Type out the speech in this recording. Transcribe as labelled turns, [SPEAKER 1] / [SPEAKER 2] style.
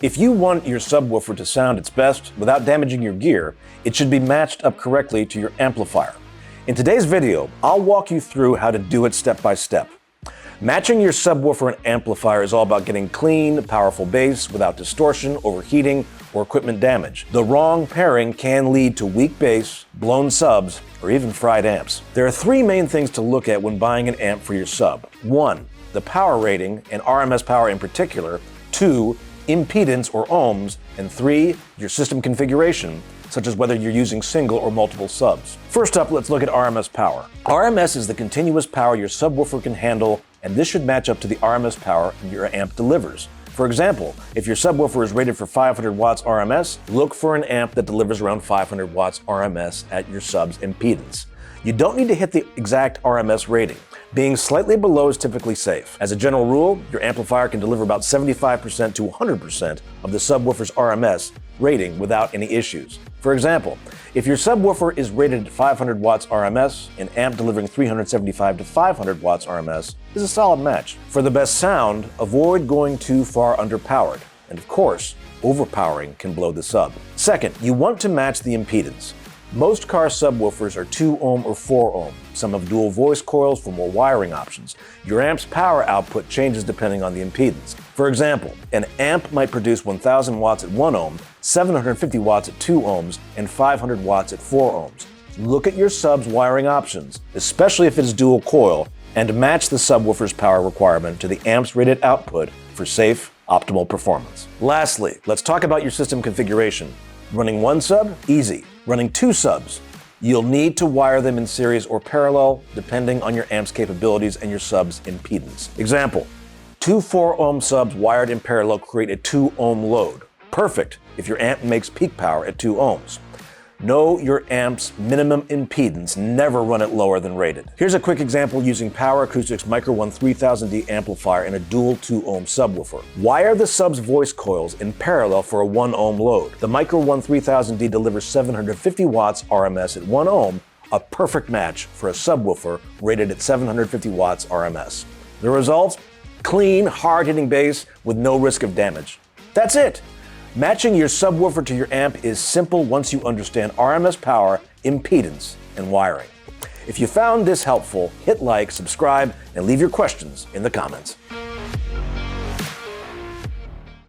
[SPEAKER 1] If you want your subwoofer to sound its best without damaging your gear, it should be matched up correctly to your amplifier. In today's video, I'll walk you through how to do it step by step. Matching your subwoofer and amplifier is all about getting clean, powerful bass without distortion, overheating, or equipment damage. The wrong pairing can lead to weak bass, blown subs, or even fried amps. There are three main things to look at when buying an amp for your sub. 1. The power rating, and RMS power in particular. 2. Impedance or ohms. And 3. Your system configuration, such as whether you're using single or multiple subs. First up, let's look at RMS power. RMS is the continuous power your subwoofer can handle, and this should match up to the RMS power your amp delivers. For example, if your subwoofer is rated for 500 watts RMS, look for an amp that delivers around 500 watts RMS at your sub's impedance. You don't need to hit the exact RMS rating. Being slightly below is typically safe. As a general rule, your amplifier can deliver about 75% to 100% of the subwoofer's RMS rating without any issues. For example, if your subwoofer is rated at 500 watts RMS, an amp delivering 375 to 500 watts RMS is a solid match. For the best sound, avoid going too far underpowered. And of course, overpowering can blow the sub. Second, you want to match the impedance. Most car subwoofers are 2 ohm or 4 ohm. Some have dual voice coils for more wiring options. Your amp's power output changes depending on the impedance. For example, an amp might produce 1000 watts at 1 ohm, 750 watts at 2 ohms, and 500 watts at 4 ohms. Look at your sub's wiring options, especially if it's dual coil, and match the subwoofer's power requirement to the amp's rated output for safe, optimal performance. Lastly, let's talk about your system configuration. Running one sub? Easy. Running two subs? You'll need to wire them in series or parallel depending on your amp's capabilities and your sub's impedance. Example, 2 4 ohm subs wired in parallel create a 2 ohm load. Perfect if your amp makes peak power at 2 ohms. Know your amp's minimum impedance, never run it lower than rated. Here's a quick example using Power Acoustik's Micro 1 3000D amplifier in a dual 2 ohm subwoofer. Wire the sub's voice coils in parallel for a 1 ohm load. The Micro 1 3000D delivers 750 watts RMS at 1 ohm, a perfect match for a subwoofer rated at 750 watts RMS. The result? Clean, hard-hitting bass with no risk of damage. That's it! Matching your subwoofer to your amp is simple once you understand RMS power, impedance, and wiring. If you found this helpful, hit like, subscribe, and leave your questions in the comments.